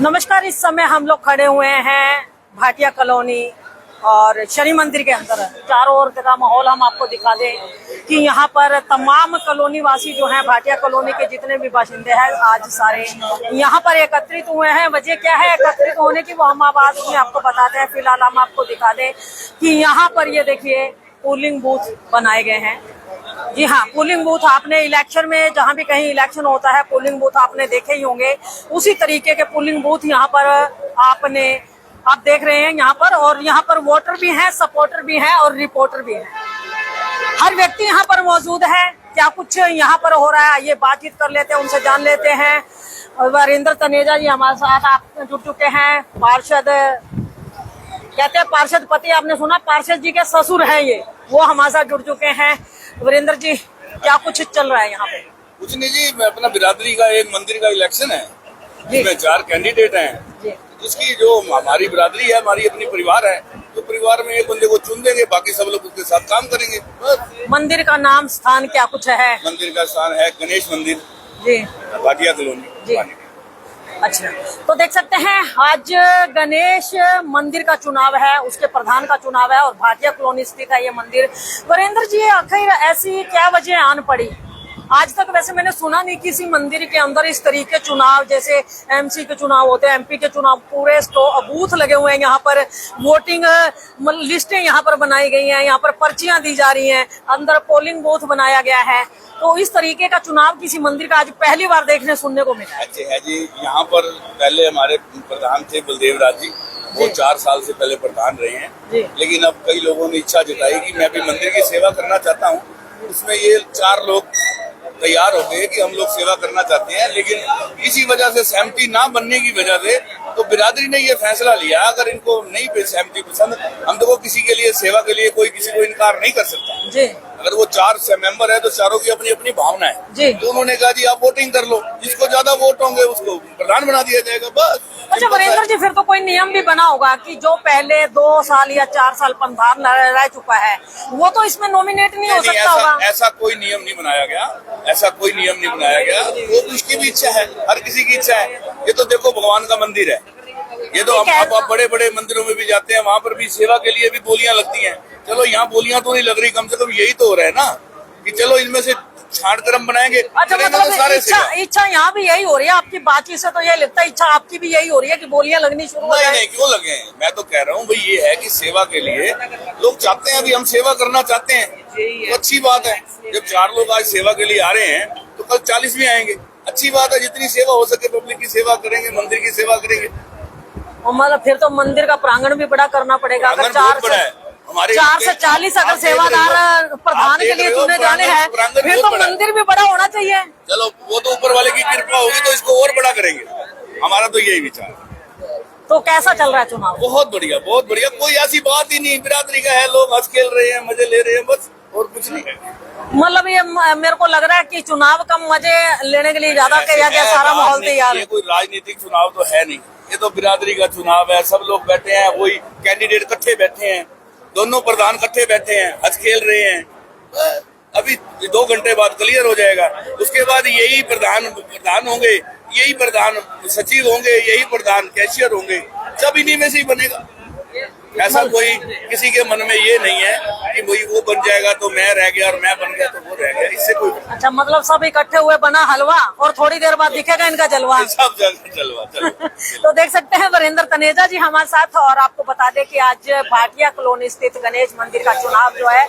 नमस्कार। इस समय हम लोग खड़े हुए हैं भाटिया कॉलोनी और शनि मंदिर के अंदर। चारों ओर का माहौल हम आपको दिखा दें कि यहाँ पर तमाम कॉलोनी वासी जो हैं, भाटिया कॉलोनी के जितने भी बाशिंदे हैं, आज सारे यहाँ पर एकत्रित हुए हैं। वजह क्या है एकत्रित होने की, वो हम बाद में आपको बताते हैं। फिलहाल हम आपको दिखा दें कि यहाँ पर ये देखिए पोलिंग बूथ बनाए गए हैं। जी हाँ, पोलिंग बूथ आपने इलेक्शन में जहाँ भी कहीं इलेक्शन होता है, पोलिंग बूथ आपने देखे ही होंगे। उसी तरीके के पोलिंग बूथ यहाँ पर आप देख रहे हैं यहाँ पर। और यहाँ पर वोटर भी हैं, सपोर्टर भी हैं और रिपोर्टर भी हैं। हर व्यक्ति यहाँ पर मौजूद है। क्या कुछ यहाँ पर हो रहा है ये बातचीत कर लेते हैं, उनसे जान लेते हैं। वीरेंद्र तनेजा जी हमारे साथ आप जुड़ चुके हैं। पार्षद कहते हैं, पार्षद पति आपने सुना, पार्षद जी के ससुर हैं ये, वो हमारे साथ जुड़ चुके हैं। वीरेंद्र जी, क्या कुछ चल रहा है यहाँ पे? कुछ नहीं जी, अपना बिरादरी का एक मंदिर का इलेक्शन है जिसमें 4 कैंडिडेट हैं। जिसकी जो हमारी बिरादरी है, हमारी अपनी परिवार है, तो परिवार में एक बंदे को चुन देंगे, बाकी सब लोग उसके साथ काम करेंगे बस। मंदिर का नाम स्थान क्या कुछ है? मंदिर का स्थान है गणेश मंदिर जी, भाटिया कॉलोनी। अच्छा, तो देख सकते हैं आज गणेश मंदिर का चुनाव है, उसके प्रधान का चुनाव है और भाटिया कॉलोनी स्थित है ये मंदिर। वीरेंद्र जी, आखिर ऐसी क्या वजह आन पड़ी? आज तक वैसे मैंने सुना नहीं किसी मंदिर के अंदर इस तरीके चुनाव, जैसे एमसी के चुनाव होते हैं, एमपी के चुनाव, पूरे बूथ लगे हुए हैं यहाँ पर। वोटिंग लिस्टें यहाँ पर बनाई गई हैं, यहाँ पर पर्चियां दी जा रही हैं, अंदर पोलिंग बूथ बनाया गया है। तो इस तरीके का चुनाव किसी मंदिर का आज पहली बार देखने सुनने को मिला। अच्छा है जी, यहाँ पर पहले हमारे प्रधान थे बलदेव राज जी, वो 4 साल से पहले प्रधान रहे हैं। लेकिन अब कई लोगों ने इच्छा जताई कि मैं भी मंदिर की सेवा करना चाहता हूँ। उसमें ये 4 लोग तैयार हो गए कि हम लोग सेवा करना चाहते हैं, लेकिन इसी वजह से सहमति ना बनने की वजह से तो बिरादरी ने ये फैसला लिया, अगर इनको नहीं सहमति पसंद, हम तो किसी के लिए सेवा के लिए कोई किसी को इनकार नहीं कर सकता जी। अगर वो 4 मेंबर है तो चारों की अपनी अपनी भावना है जी। तो उन्होंने कहा जी आप वोटिंग कर लो, जिसको ज्यादा वोट होंगे उसको प्रधान बना दिया जाएगा बस। अच्छा वीरेंद्र जी, फिर तो कोई नियम भी बना होगा कि जो पहले 2 साल या 4 साल प्रधान रह चुका है वो तो इसमें नॉमिनेट नहीं हो सकता होगा? ऐसा कोई नियम नहीं बनाया गया, ऐसा कोई नियम नहीं बनाया गया। वो उसकी भी इच्छा है, हर किसी की इच्छा है। ये तो देखो भगवान का मंदिर है, ये तो हम आप बड़े बड़े मंदिरों में भी जाते हैं, वहाँ पर भी सेवा के लिए भी बोलियां लगती हैं। चलो यहाँ बोलियां तो नहीं लग रही, कम से कम यही तो हो रहा है ना कि चलो इनमें से छांट कर हम बनाएंगे। अच्छा, मतलब इच्छा यहाँ भी यही हो रही है आपकी बातचीत से, तो ये लगता है इच्छा आपकी भी यही हो रही है कि बोलियां लगनी शुरू हो जाए? नहीं, क्यों लगे? मैं तो कह रहा हूँ भाई, ये है कि सेवा के लिए लोग चाहते हैं, अभी हम सेवा करना चाहते हैं तो अच्छी बात है। जब 4 लोग आज सेवा के लिए आ रहे हैं तो कल 40 भी आएंगे, अच्छी बात है। जितनी सेवा हो सके पब्लिक की सेवा करेंगे, मंदिर की सेवा करेंगे। मतलब फिर तो मंदिर का प्रांगण भी बड़ा करना पड़ेगा। अगर 4 से 40 अगर सेवादार प्रधान के लिए चुने जाने हैं, फिर तो मंदिर भी बड़ा होना चाहिए। चलो वो तो ऊपर वाले की कृपा होगी तो इसको और बड़ा करेंगे, हमारा तो यही विचार है। तो कैसा चल रहा है चुनाव? बहुत बढ़िया, बहुत बढ़िया। कोई ऐसी बात ही नहीं, बिरादरी का है, लोग हंस खेल रहे हैं, मजे ले रहे हैं, बस और कुछ नहीं है। मतलब ये मेरे को लग रहा है कि चुनाव का मजे लेने के लिए ज्यादा किया गया, सारा माहौल तैयार। ये कोई राजनीतिक चुनाव तो है नहीं, ये तो बिरादरी का चुनाव है। सब लोग बैठे हैं, वही कैंडिडेट इकट्ठे बैठे हैं, दोनों प्रधान इकट्ठे बैठे हैं, हंस खेल रहे हैं। अभी 2 घंटे बाद क्लियर हो जाएगा। उसके बाद यही प्रधान होंगे, यही प्रधान सचिव होंगे, यही प्रधान कैशियर होंगे, सब इन्हीं में से ही बनेगा। ऐसा कोई किसी के मन में ये नहीं है कि भाई वो बन जाएगा तो मैं रह गया और मैं बन गया तो वो रह गया, इससे कोई। अच्छा, मतलब सब इकट्ठे हुए बना हलवा और थोड़ी देर बाद दिखेगा इनका जलवा। सब जलवा। तो देख सकते हैं वीरेंद्र तनेजा जी हमारे साथ। और आपको बता दें कि आज भाटिया कॉलोनी स्थित गणेश मंदिर का चुनाव जो है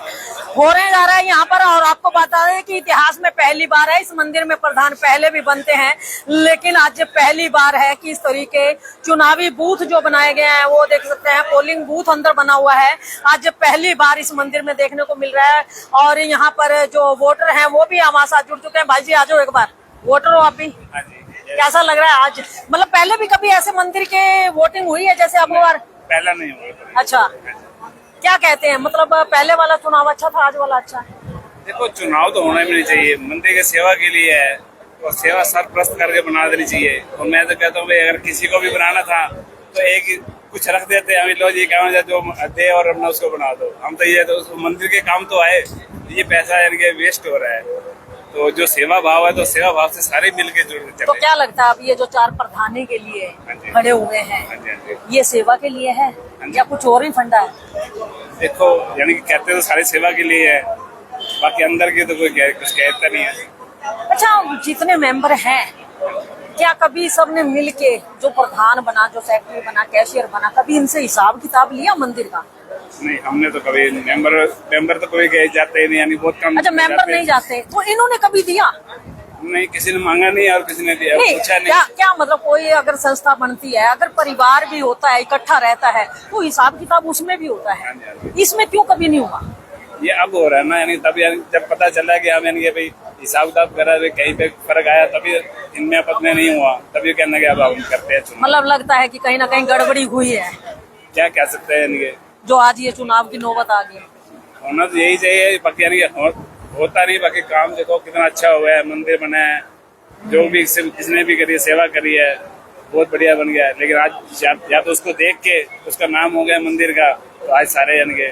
होने जा रहा है यहाँ पर। और आपको बता दें कि इतिहास में पहली बार है, इस मंदिर में प्रधान पहले भी बनते हैं, लेकिन आज पहली बार है कि इस तरीके चुनावी बूथ जो बनाए गए हैं, वो देख सकते हैं पोलिंग बूथ अंदर बना हुआ है। आज पहली बार इस मंदिर में देखने को मिल रहा है। और यहाँ पर जो वोटर हैं वो भी हमारे साथ जुड़ चुके हैं। भाई जी आ जाओ, एक बार वोटर हो आप भी, कैसा लग रहा है आज? मतलब पहले भी कभी ऐसे मंदिर के वोटिंग हुई है जैसे अब बार? पहला नहीं हुआ। अच्छा, क्या कहते हैं, मतलब पहले वाला चुनाव अच्छा था, आज वाला अच्छा है? देखो, चुनाव तो होना भी नहीं चाहिए, मंदिर की सेवा के लिए है और सेवा सरप्रस्त करके बना देनी चाहिए। और मैं तो कहता हूँ अगर किसी को भी बनाना था तो एक कुछ रख देते, हमें लो जी क्या जो दे और अपना उसको बना दो। हम तो ये तो मंदिर के काम तो आए, ये पैसा इनके वेस्ट हो रहा है। तो जो सेवा भाव है तो सेवा भाव से सारे मिलके जुड़ते चले। तो क्या लगता है अब ये जो 4 प्रधानी के लिए हाँ जी। खड़े हुए हैं, हाँ जी, हाँ जी। ये सेवा के लिए है जी। या कुछ और ही फंडा है? देखो, यानी कि कहते तो सारी सेवा के लिए है, बाकी अंदर की तो कोई कुछ कहता नहीं है। अच्छा, जितने मेंबर हैं, क्या कभी सबने मिल के, जो प्रधान बना, जो सेक्रेटरी बना, कैशियर बना, कभी इनसे हिसाब किताब लिया मंदिर का? नहीं, हमने तो कभी मेंबर तो कोई गए जाते ही नहीं, यानी बहुत कम। अच्छा, मेंबर नहीं जाते, तो इन्होंने कभी दिया नहीं? किसी ने मांगा नहीं और किसी ने दिया नहीं? पूछा नहीं। क्या मतलब कोई अगर संस्था बनती है, अगर परिवार भी होता है, इकट्ठा रहता है, तो हिसाब किताब उसमें भी होता है, इसमें क्यों कभी नहीं हुआ? ये अब हो रहा है ना, यानी तब यानी जब पता चला कि हम यानी भाई हिसाब किताब करा, कहीं पे फर्क आया, तभी इनमें आपस में नहीं हुआ, तभी कहना कि अब हम करते हैं चुनाव। मतलब लगता है कि कहीं ना कहीं गड़बड़ी हुई है, क्या कह सकते हैं यानी जो आज ये चुनाव की नौबत आ गई। होना तो यही चाहिए, बाकी यानी होता नहीं। बाकी काम देखो कितना अच्छा हुआ है, मंदिर बना है, जो भी जिसने भी करी सेवा करी है बहुत बढ़िया बन गया है। लेकिन आज या तो उसको देख के उसका नाम हो गया मंदिर का, तो आज सारे यानी के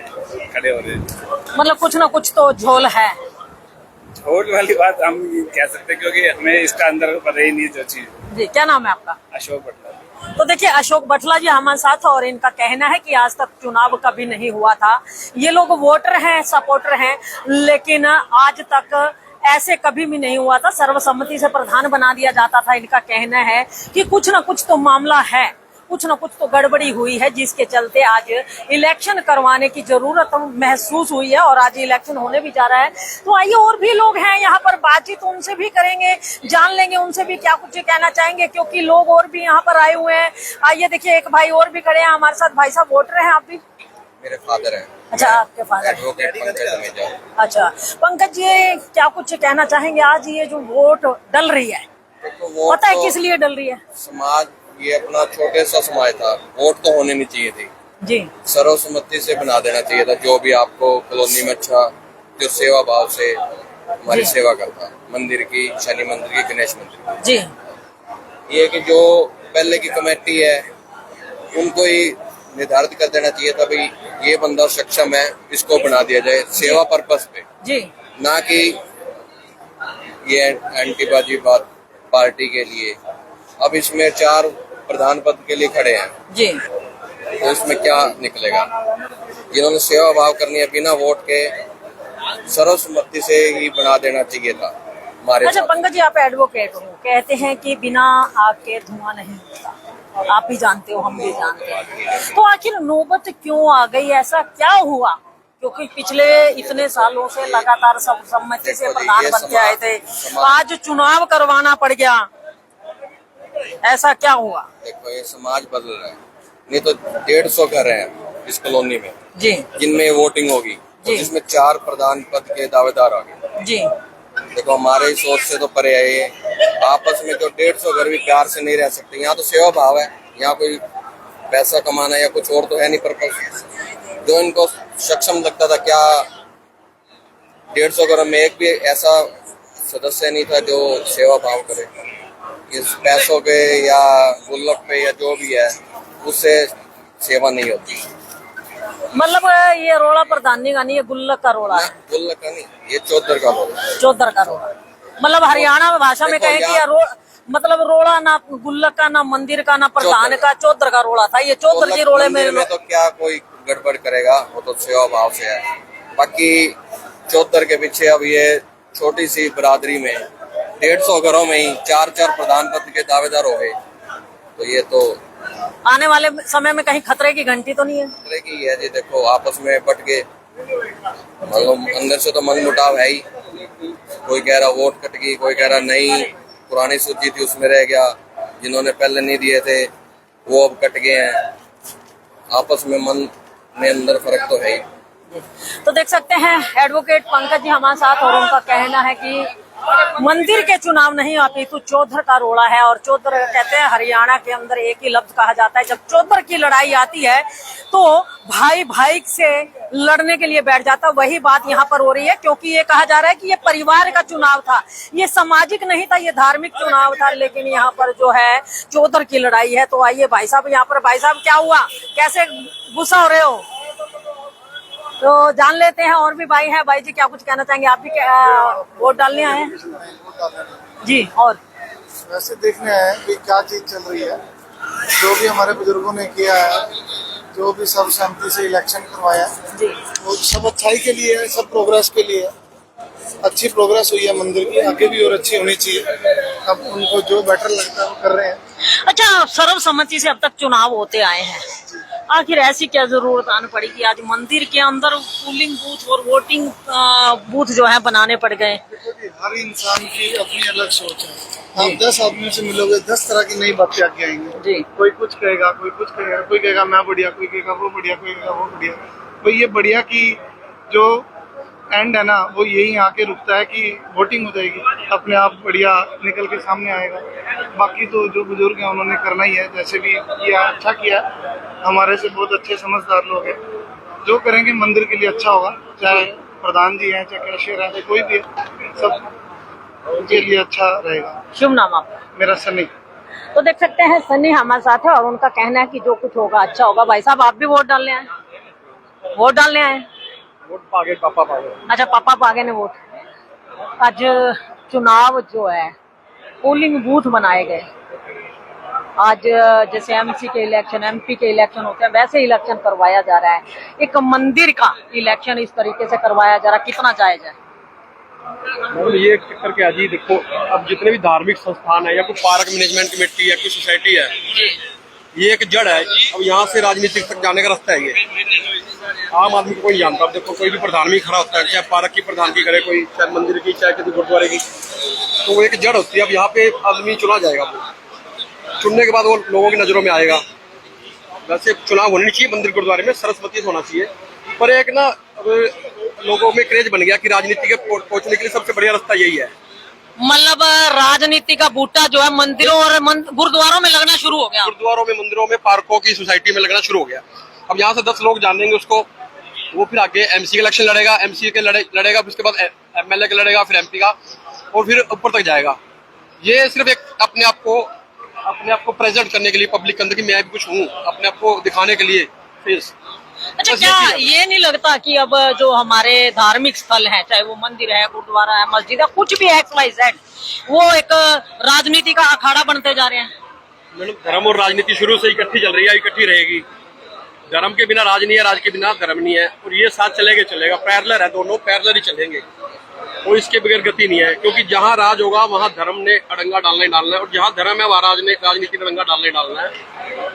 खड़े हो रहे हैं। मतलब कुछ ना कुछ तो झोल है। झोल वाली बात हम कह सकते हैं, क्योंकि हमें इसका अंदर पता ही नहीं जो चीज। जी, क्या नाम है आपका? अशोक भट्टा। तो देखिए, अशोक बटला जी हमारे साथ, और इनका कहना है कि आज तक चुनाव कभी नहीं हुआ था। ये लोग वोटर हैं, सपोर्टर हैं, लेकिन आज तक ऐसे कभी भी नहीं हुआ था। सर्वसम्मति से प्रधान बना दिया जाता था। इनका कहना है कि कुछ ना कुछ तो मामला है, कुछ ना कुछ तो गड़बड़ी हुई है, जिसके चलते आज इलेक्शन करवाने की जरूरत महसूस हुई है, और आज इलेक्शन होने भी जा रहा है। तो आइए, और भी लोग हैं यहाँ पर, बातचीत उनसे भी करेंगे, जान लेंगे उनसे भी क्या कुछ कहना चाहेंगे, क्योंकि लोग और भी यहाँ पर आए हुए हैं। आइए देखिए, एक भाई और भी खड़े हैं हमारे साथ। भाई साहब, वोटर हैं आप भी? मेरे फादर हैं। अच्छा, आपके फादर। एडवोकेट पंकज तनेजा। अच्छा, पंकज जी, क्या कुछ कहना चाहेंगे? आज ये जो वोट डल रही है, देखो, वोट पता है तो किस लिए डल रही है? समाज, ये अपना छोटे सा समाज था, वोट तो होने नहीं चाहिए थी जी। सर्वसम्मति से बना देना चाहिए था। जो भी आपको कॉलोनी में अच्छा, जो सेवा भाव से हमारी सेवा करता, मंदिर की, शनि मंदिर की, गणेश मंदिर की। जी। ये कि जो पहले की कमेटी है उनको ही निर्धारित कर देना चाहिए था, भाई ये बंदा सक्षम है, इसको बना दिया जाए सेवा पर्पस पे, जी। ना कि ये एंटीबाजी बात पार्टी के लिए। अब इसमें 4 प्रधान पद के लिए खड़े हैं, जी। तो इसमें क्या निकलेगा? जिन्होंने सेवा भाव करनी है, बिना वोट के सर्वसम्मति से ही बना देना चाहिए था हमारे। अच्छा पंकज जी, आप एडवोकेट हो, कहते हैं कि बिना आग के धुआं नहीं होता, आप भी जानते हो, हम भी जानते हैं। तो आखिर नौबत क्यों आ गई? ऐसा क्या हुआ? क्योंकि पिछले इतने सालों से लगातार सर्वसम्मति से प्रधान बनते आए थे, आज चुनाव करवाना पड़ गया, ऐसा क्या हुआ? देखो, ये समाज बदल रहा है। नहीं तो 150 घर हैं इस कॉलोनी में जी, जिनमें वोटिंग होगी, तो जिसमें 4 प्रधान पद के दावेदार आ गए। जी। देखो, हमारे सोच से तो परे है ये। आपस में जो 150 घर भी प्यार से नहीं रह सकते। यहाँ तो सेवा भाव है, यहाँ कोई पैसा कमाना या कुछ और तो है नहीं पर्पस। जो इनको सक्षम लगता था, क्या 150 घरों में एक भी ऐसा सदस्य नहीं था जो सेवा भाव करे? इस पैसों के या गुल्लक पे या जो भी है, उससे सेवा नहीं होती। मतलब ये रोड़ा प्रधानी का नहीं, ये गुल्लक का रोड़ा है। गुल्लक का नहीं, ये चौधर का रोड़ा है। चौधर का रोड़ा, मतलब हरियाणा में भाषा में कहें कि ये मतलब रोड़ा ना गुल्लक का, ना मंदिर का, ना प्रधान का, चौधर का रोड़ा था। ये चौधर जी रोड़े में तो क्या कोई गड़बड़ करेगा? वो तो सेवा भाव से है। बाकी चौधर के पीछे अब ये छोटी सी बरादरी में 150 घरों में ही 4 प्रधान पद के दावेदार हो गए। तो ये तो आने वाले समय में कहीं खतरे की घंटी तो नहीं है? खतरे की है जी। देखो, आपस में बट के मतलब अंदर से तो मनमुटाव है ही। कोई कह रहा वोट कट गई, कोई कह रहा नहीं, पुरानी सूची थी उसमें रह गया, जिन्होंने पहले नहीं दिए थे वो अब कट गए हैं। आपस में मन में अंदर फर्क तो है ही। तो देख सकते हैं एडवोकेट पंकज जी हमारे साथ, और उनका कहना है कि मंदिर के चुनाव नहीं आती तो चौधर का रोड़ा है। और चौधर कहते हैं हरियाणा के अंदर एक ही लफ्ज कहा जाता है, जब चौधर की लड़ाई आती है तो भाई भाई से लड़ने के लिए बैठ जाता है। वही बात यहाँ पर हो रही है, क्योंकि ये कहा जा रहा है कि ये परिवार का चुनाव था, ये सामाजिक नहीं था, ये धार्मिक चुनाव था, लेकिन यहाँ पर जो है चौधर की लड़ाई है। तो आइए भाई साहब यहाँ पर, भाई साहब क्या हुआ, कैसे गुस्सा हो रहे हो? तो जान लेते हैं, और भी भाई हैं। भाई जी क्या कुछ कहना चाहेंगे? आप भी वोट डालने आए हैं जी? और वैसे देखने आए हैं कि क्या चीज चल रही है, जो भी हमारे बुजुर्गों ने किया है, जो भी सब सहमति से इलेक्शन करवाया है, जी वो सब अच्छाई के लिए है, सब प्रोग्रेस के लिए है। अच्छी प्रोग्रेस हुई है मंदिर की, आगे भी और अच्छी होनी चाहिए। अब उनको जो बेटर लगता है वो कर रहे हैं। अच्छा, सर्वसम्मति से अब तक चुनाव होते आए हैं, आखिर ऐसी क्या जरूरत आनी पड़ी कि आज मंदिर के अंदर पोलिंग बूथ और वोटिंग बूथ जो है बनाने पड़ गए? देखो जी, हर इंसान की अपनी अलग सोच है। आप 10 आदमियों से मिलोगे, 10 तरह की नई बातें आके आएंगी जी। कोई कुछ कहेगा, कोई कुछ कहेगा, कोई कहेगा मैं बढ़िया, कोई कहेगा वो बढ़िया, कोई कहेगा वो बढ़िया। तो ये बढ़िया की जो एंड है ना, वो यही आके रुकता है कि वोटिंग हो जाएगी, अपने आप बढ़िया निकल के सामने आएगा। बाकी तो जो बुजुर्ग हैं उन्होंने करना ही है, जैसे भी किया अच्छा किया। हमारे से बहुत अच्छे समझदार लोग हैं, जो करेंगे मंदिर के लिए अच्छा होगा। चाहे प्रधान जी हैं, चाहे कैशियर हैं, चाहे कोई भी है, सब के लिए अच्छा रहेगा। शुभ नाम आपका? मेरा सनी। तो देख सकते हैं सनी हमारे साथ है और उनका कहना है कि जो कुछ होगा अच्छा होगा। भाई साहब आप भी वोट डालने आए? वोट डालने आए? वोट पागे पापा पागे। अच्छा, पापा पागे ने वोट। आज चुनाव जो है, पोलिंग बूथ बनाए गए। आज जैसे एमसी के इलेक्शन, एमपी के इलेक्शन होते हैं, वैसे इलेक्शन करवाया जा रहा है। एक मंदिर का इलेक्शन इस तरीके से करवाया जा रहा है, कितना जायज है? मतलब ये चक्कर क्या जी, देखो अब जितने भी धार्मिक संस्थान है या कोई पार्क मैनेजमेंट कमेटी है, कोई सोसाइटी है, ये एक जड़ है। अब यहाँ से राजनीति तक जाने का रास्ता है ये, आम आदमी को कोई जानता। अब देखो कोई भी प्रधान भी खड़ा होता है, चाहे पार्क की प्रधान की करे कोई, चाहे मंदिर की, चाहे किसी गुरुद्वारे की, तो वो एक जड़ होती है। अब यहाँ पे आदमी चुना जाएगा, वो चुनने के बाद वो लोगों की नजरों में आएगा। वैसे चुनाव होनी चाहिए मंदिर गुरुद्वारे में, सरस्वती से होना चाहिए, पर एक ना लोगों में क्रेज बन गया कि राजनीति के पहुंचने के लिए सबसे बढ़िया रास्ता यही है। मतलब राजनीति का बूटा जो है मंदिरों और गुरुद्वारों में लगना शुरू हो गया। गुरुद्वारों में, मंदिरों में, पार्कों की सोसाइटी में लगना शुरू हो गया। अब यहाँ से 10 लोग जानेंगे उसको, वो फिर आगे एमसी का इलेक्शन लड़ेगा, एमसी के लड़ेगा, फिर उसके बाद एमएलए का लड़ेगा, फिर एमपी का, और फिर ऊपर तक जाएगा। ये सिर्फ एक अपने आप को प्रेजेंट करने के लिए पब्लिक के अंदर कि मैं भी कुछ हूँ, अपने आप को दिखाने के लिए फेस। अच्छा, क्या ये नहीं लगता कि अब जो हमारे धार्मिक स्थल हैं, चाहे वो मंदिर है, गुरुद्वारा है, मस्जिद है, कुछ भी XYZ, वो एक राजनीति का अखाड़ा बनते जा रहे हैं? मैडम, धर्म और राजनीति शुरू से इकट्ठी चल रही है, इकट्ठी रहेगी। धर्म के बिना राज नहीं है, राज के बिना धर्म नहीं है, और ये साथ चलेगा, पैरेलल है, दोनों पैरेलल ही चलेंगे, और इसके बगैर गति नहीं है। क्योंकि जहाँ राज होगा वहाँ धर्म ने अड़ंगा डालना ही डालना है, और जहाँ धर्म है वहाँ राजनीति ने अड़ंगा डालना ही डालना है।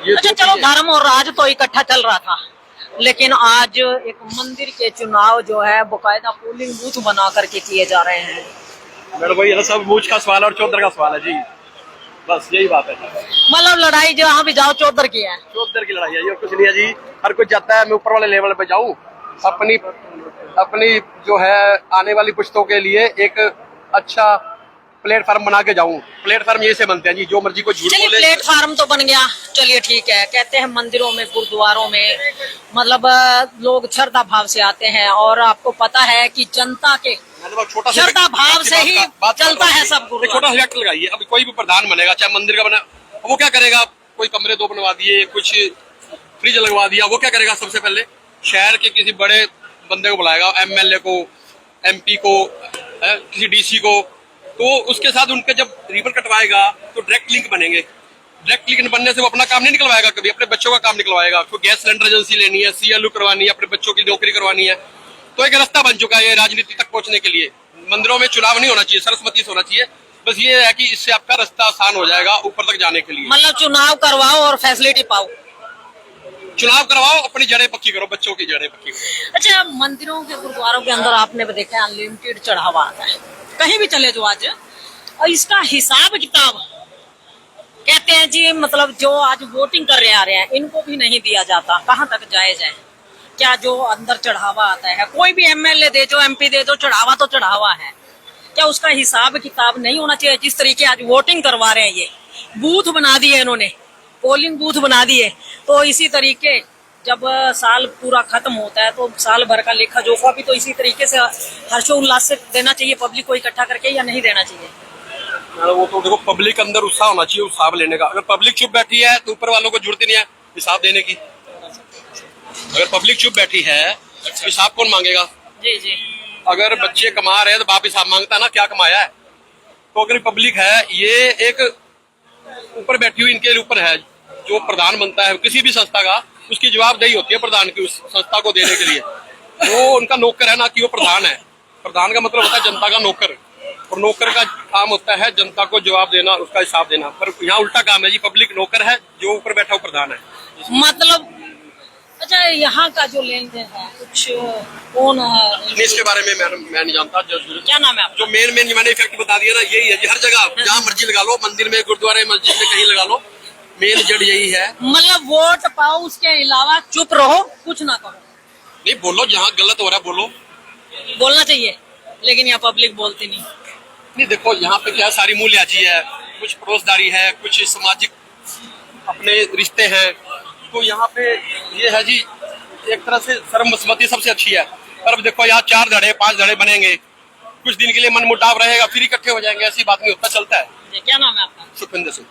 ये अच्छा चलो, धर्म और राज तो इकट्ठा चल रहा था, लेकिन आज एक मंदिर के चुनाव जो है बकायदा पोलिंग बूथ बना करके किए जा रहे हैं। मेरे भाई ये सब मूछ का सवाल और चौधर का सवाल है जी, बस यही बात है। मतलब लड़ाई जहाँ भी जाओ चौधर की है, चौधर की लड़ाई है, ये कुछ नहीं है जी। हर कोई चाहता है मैं ऊपर वाले लेवल पे जाऊँ, अपनी जो है आने वाली पुश्तों के लिए एक अच्छा प्लेटफार्म बना के जाऊं। प्लेटफार्म ये से बनते हैं जी, जो मर्जी को झूठ बोले। प्लेटफार्म तो बन गया, चलिए ठीक है। कहते हैं मंदिरों में, गुरुद्वारों में मतलब लोग श्रद्धा भाव से आते हैं, और आपको पता है कि जनता के श्रद्धा भाव से ही चलता है सब। छोटा सा फैक्ट लगाइए, अभी कोई भी प्रधान बनेगा, चाहे मंदिर का बना, वो क्या करेगा? कोई कमरे 2 बनवा दिए, कुछ फ्रिज लगवा दिया, वो क्या करेगा? सबसे पहले शहर के किसी बड़े बंदे को बुलाएगा, एमएलए को, एमपी को, किसी डीसी को, तो उसके साथ उनके जब रिबन कटवाएगा तो डायरेक्ट लिंक बनेंगे। डायरेक्ट लिंक बनने से वो अपना काम नहीं निकलवाएगा, कभी अपने बच्चों का काम निकलवाएगा। कोई गैस सिलेंडर एजेंसी लेनी है, CLU करवानी है, अपने बच्चों की नौकरी करवानी है, तो एक रास्ता बन चुका है राजनीति तक पहुंचने के लिए। मंदिरों में चुनाव नहीं होना चाहिए, सरस्वती से होना चाहिए। बस ये है कि इससे आपका रास्ता आसान हो जाएगा ऊपर तक जाने के लिए। मतलब चुनाव करवाओ और फैसिलिटी पाओ। चुनाव करवाओ, अपनी जड़ें पक्की करो, बच्चों की जड़ें पक्की करो। अच्छा, मंदिरों के, गुरुद्वारों के अंदर आपने देखा है अनलिमिटेड चढ़ावा आता है, कहीं भी चले जो आज, और इसका हिसाब किताब कहते हैं जी, मतलब जो आज वोटिंग कर रहे आ रहे हैं इनको भी नहीं दिया जाता। कहाँ तक जायज है? क्या जो अंदर चढ़ावा आता है, कोई भी MLA दे जो, MP दे जो, चढ़ावा तो चढ़ावा है, क्या उसका हिसाब किताब नहीं होना चाहिए? जिस तरीके आज वोटिंग करवा रहे हैं, ये बूथ बना दिए इन्होंने, पोलिंग बूथ बना दिए, तो इसी तरीके जब साल पूरा खत्म होता है तो साल भर का लेखा जोखा भी तो इसी तरीके से हर्षोल्लास से देना चाहिए पब्लिक को इकट्ठा करके, या नहीं देना चाहिए? वो तो देखो, पब्लिक अंदर उत्साह होना चाहिए हिसाब लेने का। अगर पब्लिक चुप बैठी है तो ऊपर वालों को जरूरत नहीं है हिसाब देने की। अगर पब्लिक चुप बैठी है हिसाब कौन मांगेगा? जी जी। अगर बच्चे कमा रहे हैं तो बाप हिसाब मांगता है ना, क्या कमाया है। तो अगर पब्लिक है, ये एक ऊपर बैठी हुई इनके ऊपर है, जो प्रधान बनता है किसी भी संस्था का, उसकी जवाबदेही होती है प्रधान की उस संस्था को देने के लिए। वो उनका नौकर है ना कि वो प्रधान है। प्रधान का मतलब होता है जनता का नौकर, और नौकर का काम होता है जनता को जवाब देना, उसका हिसाब देना। पर यहाँ उल्टा काम है जी, पब्लिक नौकर है, जो ऊपर बैठा वो प्रधान है। मतलब अच्छा, यहाँ का जो लेन देन है कुछ कौन है इसके बारे में मैं नहीं जानता। क्या नाम है आपका? जो मेन मैंने इफेक्ट बता दिया ना, यही है जी। हर जगह जहाँ मर्जी लगा लो, मंदिर में, गुरुद्वारे, मस्जिद में, कहीं लगा लो, मेन जड़ यही है। मतलब वोट पाओ, उसके अलावा चुप रहो, कुछ ना करो। नहीं, बोलो, जहाँ गलत हो रहा है बोलो, बोलना चाहिए, लेकिन यहाँ पब्लिक बोलती नहीं। नहीं देखो, यहाँ पे क्या सारी मूल्ययाजी है, कुछ पड़ोसदारी है, कुछ सामाजिक अपने रिश्ते हैं। तो यहाँ पे ये है जी, एक तरह से सर्वसम्मति सबसे अच्छी है। पर अब देखो, यहाँ 4 धड़े 5 धड़े बनेंगे, कुछ दिन के लिए मन मुटाव रहेगा, फिर इकट्ठे हो जाएंगे, ऐसी बात नहीं होता, चलता है। क्या नाम है आपका? सुखविंदर सिंह।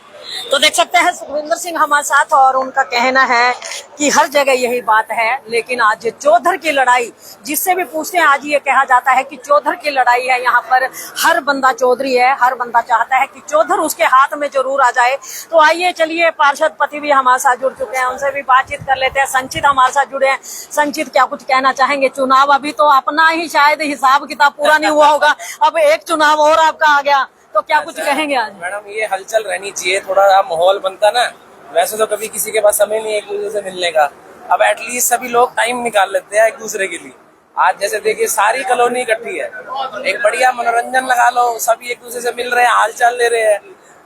तो देख सकते हैं सुखविंदर सिंह हमारे साथ, और उनका कहना है कि हर जगह यही बात है। लेकिन आज चौधर की लड़ाई, जिससे भी पूछते हैं, आज ये कहा जाता है कि चौधर की लड़ाई है। यहाँ पर हर बंदा चौधरी है, हर बंदा चाहता है कि चौधर उसके हाथ में जरूर आ जाए। तो आइए चलिए, पार्षद पति भी हमारे साथ जुड़ चुके हैं, उनसे भी बातचीत कर लेते हैं। संचित हमारे साथ जुड़े हैं। संचित, क्या कुछ कहना चाहेंगे? चुनाव अभी तो अपना ही शायद हिसाब किताब पूरा नहीं हुआ होगा, अब एक चुनाव और आपका आ गया, तो क्या कुछ कहेंगे आज? मैडम, ये हलचल रहनी चाहिए, थोड़ा माहौल बनता ना। वैसे तो कभी किसी के पास समय नहीं है एक दूसरे से मिलने का, अब एटलीस्ट सभी लोग टाइम निकाल लेते हैं एक दूसरे के लिए। आज जैसे देखिए, सारी कॉलोनी इकट्ठी है, एक बढ़िया मनोरंजन लगा लो, सभी एक दूसरे से मिल रहे हैं, हालचाल ले रहे हैं,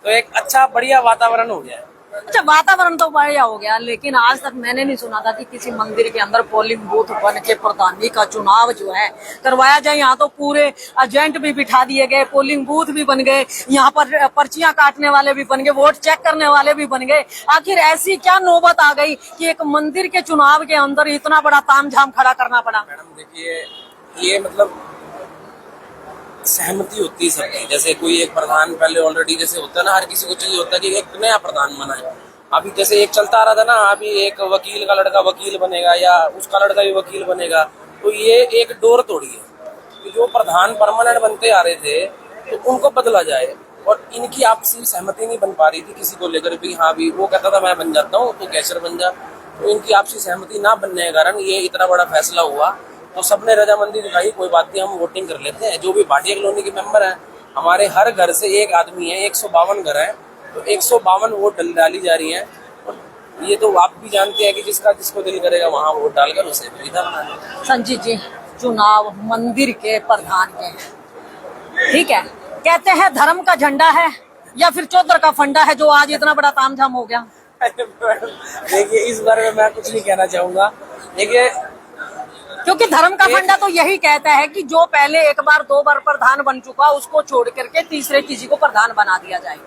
तो एक अच्छा बढ़िया वातावरण हो गया है। अच्छा, वातावरण तो बढ़िया हो गया, लेकिन आज तक मैंने नहीं सुना था कि किसी मंदिर के अंदर पोलिंग बूथ बन के प्रधानी का चुनाव जो है करवाया जाए। यहाँ तो पूरे एजेंट भी बिठा दिए गए, पोलिंग बूथ भी बन गए, यहाँ पर पर्चियां काटने वाले भी बन गए, वोट चेक करने वाले भी बन गए। आखिर ऐसी क्या नौबत आ गई कि एक मंदिर के चुनाव के अंदर इतना बड़ा तामझाम खड़ा करना पड़ा? मैडम देखिए, ये मतलब सहमति होती है सबकी। जैसे कोई एक प्रधान पहले ऑलरेडी जैसे होता है ना, हर किसी को चाहिए होता है कि एक नया प्रधान बना है। अभी जैसे एक चलता आ रहा था ना, अभी एक वकील का लड़का वकील बनेगा या उसका लड़का भी वकील बनेगा, तो ये एक डोर तोड़ी है कि जो प्रधान परमानेंट बनते आ रहे थे तो उनको बदला जाए। और इनकी आपसी सहमति नहीं बन पा रही थी किसी को लेकर भी। हाँ भी वो कहता था मैं बन जाता हूँ, तो कैशियर बन जा। तो इनकी आपसी सहमति ना बनने के कारण ये इतना बड़ा फैसला हुआ। तो सबने रजामंदी दिखाई, कोई बात नहीं, हम वोटिंग कर लेते हैं। जो भी भाटिया कॉलोनी के मेंबर हैं, हमारे हर घर से एक आदमी है, 152 घर है, तो 152 वोट डाली जा रही है। और ये तो आप भी जानते हैं कि जिसको दिल करेगा वहाँ वोट डालकर उसे विधा बना। संजीत जी, चुनाव मंदिर के प्रधान के हैं, ठीक है, कहते हैं धर्म का झंडा है या फिर चौधर का फंडा है जो आज इतना बड़ा तामझाम हो गया? देखिए, इस बारे में मैं कुछ नहीं कहना चाहूंगा। देखिए, क्योंकि धर्म का फंडा तो यही कहता है कि जो पहले 1 बार 2 बार प्रधान बन चुका, उसको छोड़ करके तीसरे किसी को प्रधान बना दिया जाए।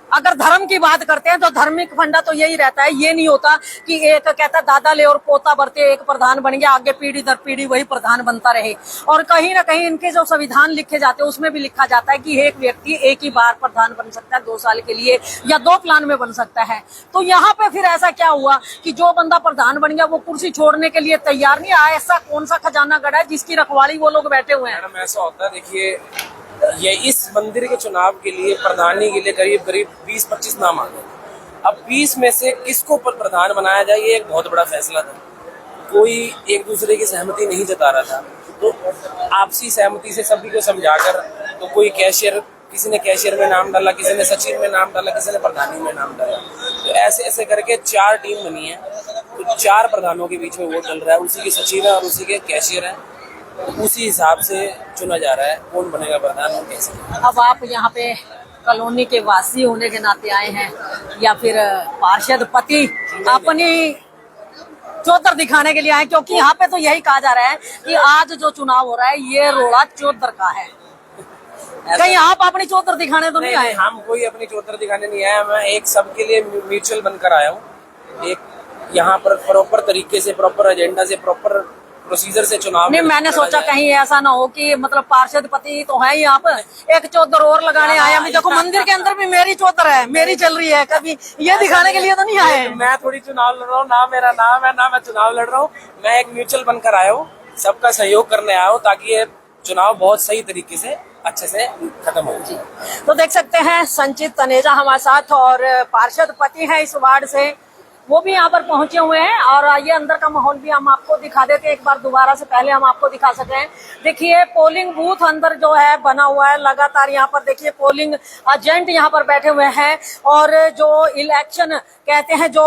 अगर धर्म की बात करते हैं तो धार्मिक फंडा तो यही रहता है। ये नहीं होता कि एक कहता दादा ले और पोता बढ़ते एक प्रधान बन गया, आगे पीढ़ी दर पीढ़ी वही प्रधान बनता रहे। और कहीं ना कहीं इनके जो संविधान लिखे जाते हैं उसमें भी लिखा जाता है कि एक व्यक्ति एक ही बार प्रधान बन सकता है 2 साल के लिए, या 2 प्लान में बन सकता है। तो यहाँ पे फिर ऐसा क्या हुआ कि जो बंदा प्रधान बन गया वो कुर्सी छोड़ने के लिए तैयार नहीं आया? ऐसा कौन सा खजाना गड़ा है जिसकी रखवाली वो लोग बैठे हुए हैं? मैडम, ऐसा होता है, देखिए, ये इस मंदिर के चुनाव के लिए प्रधानी के लिए करीब 20-25 नाम आ गए। अब 20 में से किसको प्रधान बनाया जाए, ये एक बहुत बड़ा फैसला था। कोई एक दूसरे की सहमति नहीं जता रहा था, तो आपसी सहमति से सभी को समझाकर, तो कोई कैशियर, किसी ने कैशियर में नाम डाला, किसी ने सचिव में नाम डाला, किसी ने प्रधानी में नाम डाला। तो ऐसे ऐसे करके 4 टीम बनी है, तो 4 प्रधानों के बीच में वोट चल रहा है। उसी के सचिव है और उसी के कैशियर है, उसी हिसाब से चुना जा रहा है कौन बनेगा प्रधान और कैसे। अब आप यहाँ पे कॉलोनी के वासी होने के नाते आए हैं या फिर पार्षद पति अपनी चौधर दिखाने के लिए आए? क्योंकि यहाँ पे तो यही कहा जा रहा है कि आज जो चुनाव हो रहा है ये रोड़ा चौधर का है। कहीं आप अपनी चौधर दिखाने तो नहीं आए? हम कोई अपनी चौधर दिखाने नहीं आया। मैं एक सबके लिए म्यूचुअल बनकर आया हूँ। एक यहाँ पर प्रॉपर तरीके से, प्रॉपर एजेंडा से, प्रॉपर प्रोसीजर से चुनाव नहीं, मैंने सोचा कहीं ऐसा ना हो कि मतलब पार्षद पति तो है ही, आप एक चौधर और लगाने आया। अभी देखो मंदिर के अंदर भी मेरी चौधर है, मेरी चल रही है, कभी ये दिखाने के लिए तो नहीं आए? मैं थोड़ी चुनाव लड़ रहा हूँ, ना मेरा नाम है ना मैं चुनाव लड़ रहा हूँ। मैं एक म्यूचुअल बनकर आया हूँ। सबका सहयोग करने आया हूँ ताकि ये चुनाव बहुत सही तरीके से अच्छे से खत्म हो जाए। तो देख सकते हैं संचित तनेजा हमारे साथ और पार्षद पति हैं इस वार्ड से, वो भी यहाँ पर पहुंचे हुए हैं। और ये अंदर का माहौल भी हम आपको दिखा देते हैं एक बार दोबारा से, पहले हम आपको दिखा सके हैं। देखिए पोलिंग बूथ अंदर जो है बना हुआ है, लगातार यहाँ पर देखिए पोलिंग एजेंट यहाँ पर बैठे हुए हैं। और जो इलेक्शन कहते हैं, जो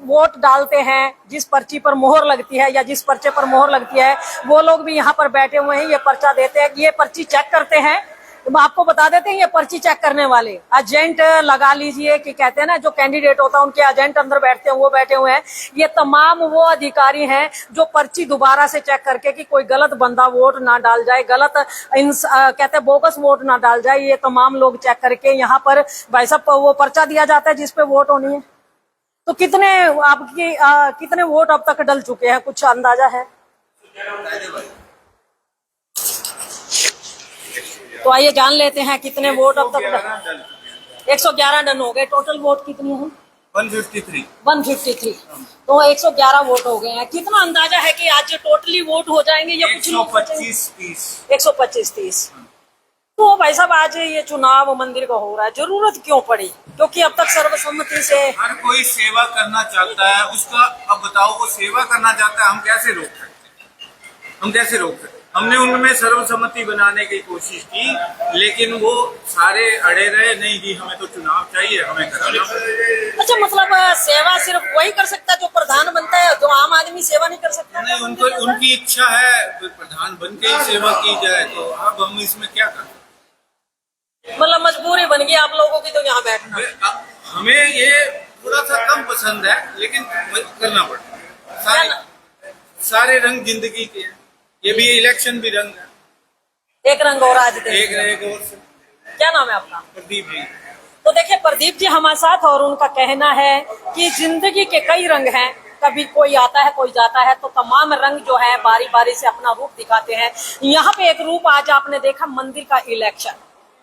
वोट डालते हैं, जिस पर्ची पर मोहर लगती है या जिस पर्चे पर मोहर लगती है, वो लोग भी यहाँ पर बैठे हुए हैं। ये पर्चा देते हैं, ये पर्ची चेक करते हैं। तो आपको बता देते हैं, ये पर्ची चेक करने वाले एजेंट लगा लीजिए कि कहते हैं ना, जो कैंडिडेट होता है उनके एजेंट अंदर बैठते हैं, वो बैठे हुए हैं। ये तमाम वो अधिकारी हैं जो पर्ची दोबारा से चेक करके कि कोई गलत बंदा वोट ना डाल जाए, गलत कहते हैं बोगस वोट ना डाल जाए, ये तमाम लोग चेक करके यहाँ पर भाई साहब वो पर्चा दिया जाता है जिसपे वोट होनी है। तो कितने आपकी कितने वोट अब तक डल चुके हैं, कुछ अंदाजा है? तो आइए जान लेते हैं कितने वोट अब तक। 111 डन हो गए। टोटल वोट कितनी है? 153। तो 111 वोट हो गए हैं। कितना अंदाजा है कि आज टोटली वोट हो जाएंगे या कुछ लोग? 125-30। तो भाई साहब आज ये चुनाव मंदिर का हो रहा है, जरूरत क्यों पड़ी? क्योंकि अब तक सर्वसम्मति से हर कोई सेवा करना चाहता है उसका। अब बताओ, वो सेवा करना चाहता है, हम कैसे रोक सकते? हमने उनमें सर्वसम्मति बनाने की कोशिश की, लेकिन वो सारे अड़े रहे, नहीं जी हमें तो चुनाव चाहिए, हमें कराना। अच्छा, मतलब सेवा सिर्फ वही कर सकता है जो प्रधान बनता है, जो आम आदमी सेवा नहीं कर सकता? नहीं, उनको उनकी इच्छा है प्रधान बन के ही सेवा की जाए, तो अब हम इसमें क्या करें? मतलब मजबूरी बन गई आप लोगों की तो यहाँ बैठना। हमें ये थोड़ा सा कम पसंद है, लेकिन करना पड़ता है। सारे रंग जिंदगी के हैं, ये भी इलेक्शन भी रंग है। एक रंग और आज एक और से। क्या नाम है आपका? प्रदीप जी। तो देखिए प्रदीप जी हमारे साथ, और उनका कहना है कि जिंदगी के कई रंग हैं, कभी कोई आता है कोई जाता है, तो तमाम रंग जो है बारी बारी से अपना रूप दिखाते हैं। यहाँ पे एक रूप आज आपने देखा, मंदिर का इलेक्शन।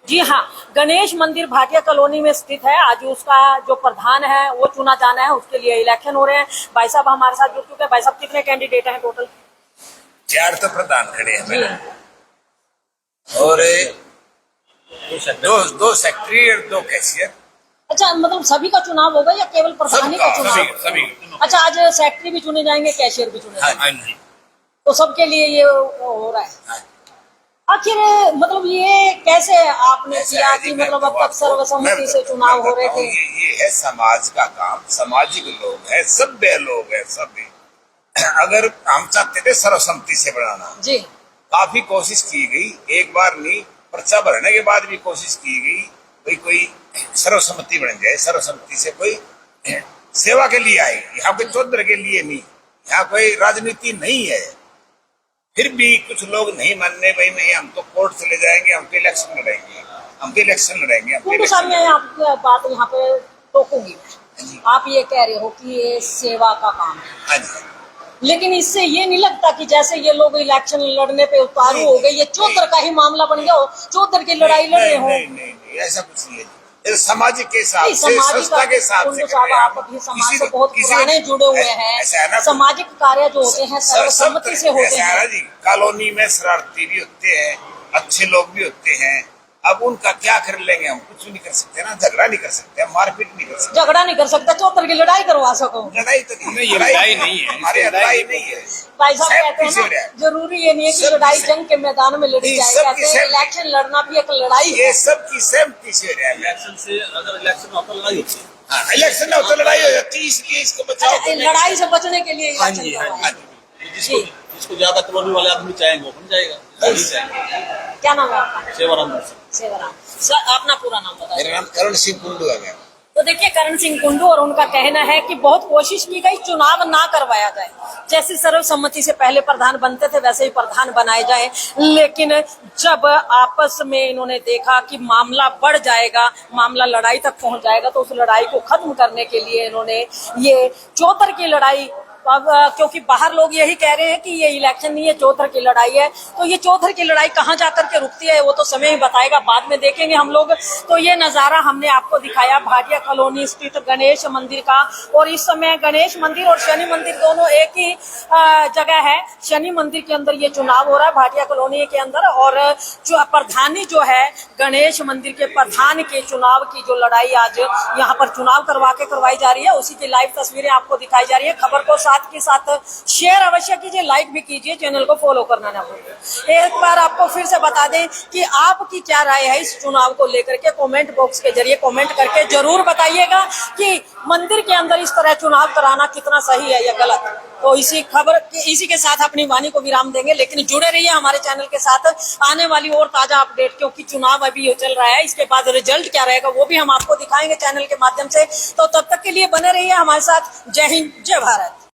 जी हाँ, गणेश मंदिर भाटिया कॉलोनी में स्थित है। आज उसका जो प्रधान है वो चुना जाना है, उसके लिए इलेक्शन हो रहे हैं। भाई साहब हमारे साथ जुड़ चुके हैं। भाई साहब कितने कैंडिडेट हैं टोटल? 4 तो प्रधान खड़े हैं मेरे, और दो सेक्रेटरी और 2 कैशियर। अच्छा, मतलब सभी का चुनाव होगा या केवल प्रधान ही का चुनाव? सभी। अच्छा, आज सेक्रेटरी भी चुने जाएंगे, कैशियर भी चुने जाएंगे, तो सबके लिए ये हो रहा है। आखिर मतलब ये कैसे आपने किया कि मतलब अब तक सर्वसम्मति से चुनाव हो रहे थे? ये है समाज का काम, सामाजिक लोग हैं, सभ्य लोग हैं सभी। अगर हम चाहते थे सर्वसम्मति से बनाना जी, काफी कोशिश की गई, एक बार नहीं, पर्चा भरने के बाद भी कोशिश की गई, कोई सर्वसम्मति बन जाए। सर्वसम्मति से कोई सेवा के लिए आए, यहाँ कोई चौधर के लिए नहीं, यहाँ कोई राजनीति नहीं है। फिर भी कुछ लोग नहीं मानने, भाई नहीं हम तो कोर्ट चले जाएंगे, हम तो इलेक्शन लड़ेंगे, आपकी बात यहाँ पे टोकूंगी। आप ये कह रहे हो कि ये सेवा का काम है, लेकिन इससे ये नहीं लगता कि जैसे ये लोग इलेक्शन लड़ने पे उतारू हो गए, ये चौधर का ही मामला बन गया हो, चौधर की लड़ाई लड़ रहे हो? नहीं, ऐसा कुछ नहीं है। सामाजिक के हिसाब से, संस्था के हिसाब से, आप अभी समाज से बहुत पुराने जुड़े हुए हैं। सामाजिक कार्य जो होते हैं सर्वसम्मति से होते हैं। कॉलोनी में शरारती भी होते हैं, अच्छे लोग भी होते हैं। अब उनका क्या कर लेंगे, हम कुछ नहीं कर सकते ना, झगड़ा नहीं कर सकते, मारपीट नहीं कर सकते। झगड़ा नहीं कर सकता, चौधर की लड़ाई करवा सको? लड़ाई तो नहीं, लड़ाई नहीं है, हमारी लड़ाई नहीं है। भाई साहब कहते हैं ना, जरूरी ये नहीं है कि लड़ाई जंग के मैदान में लड़ी जाए, कहते हैं इलेक्शन लड़ना भी एक लड़ाई है। ये सबकी सहमति से हो रहा है। इलेक्शन से अगर इलेक्शन होता लड़ाई होती है, इलेक्शन हो तो लड़ाई हो जाती है, इसलिए इसको बचाओ। लड़ाई से बचने के लिए इलेक्शन जिसको ज्यादा कॉलोनी वाले आदमी चाहेंगे वो बन जाएगा। क्या नाम है आपका? सेवाराम। सेवाराम सर, अपना पूरा नाम बताइए। मेरा नाम करण सिंह कुंडू है। तो देखिए करण सिंह कुंडू, और उनका कहना है कि बहुत कोशिश की गई चुनाव ना करवाया जाए, जैसे सर्वसम्मति से पहले प्रधान बनते थे वैसे ही प्रधान बनाए जाए, लेकिन जब आपस में इन्होंने देखा कि मामला बढ़ जाएगा, मामला लड़ाई तक पहुंच जाएगा, तो उस लड़ाई को खत्म करने के लिए इन्होंने ये चौधर की लड़ाई अब क्योंकि बाहर लोग यही कह रहे हैं कि ये इलेक्शन नहीं है, चौथर की लड़ाई है। तो ये चौथर की लड़ाई कहाँ जाकर के रुकती है वो तो समय ही बताएगा, बाद में देखेंगे हम लोग। तो ये नजारा हमने आपको दिखाया भाटिया कॉलोनी स्थित गणेश मंदिर का। और इस समय गणेश मंदिर और शनि मंदिर दोनों एक ही जगह है। शनि मंदिर के अंदर ये चुनाव हो रहा है भाटिया कॉलोनी के अंदर, और जो प्रधानी जो है गणेश मंदिर के प्रधान के चुनाव की जो लड़ाई आज यहाँ पर चुनाव करवाई जा रही है, उसी की लाइव तस्वीरें आपको दिखाई जा रही है। खबर को साथ के साथ शेयर अवश्य कीजिए, लाइक भी कीजिए, चैनल को फॉलो करना ना भूलिए। एक बार आपको फिर से बता दें कि आपकी क्या राय है इस चुनाव को लेकर के, कमेंट बॉक्स के जरिए कमेंट करके जरूर बताइएगा कि मंदिर के अंदर इस तरह चुनाव कराना कितना सही है या गलत। तो इसी के साथ अपनी वाणी को विराम देंगे, लेकिन जुड़े रहिए हमारे चैनल के साथ, आने वाली और ताजा अपडेट, क्योंकि चुनाव अभी चल रहा है, इसके बाद रिजल्ट क्या रहेगा वो भी हम आपको दिखाएंगे चैनल के माध्यम से। तो तब तक के लिए बने रहिए हमारे साथ। जय हिंद, जय भारत।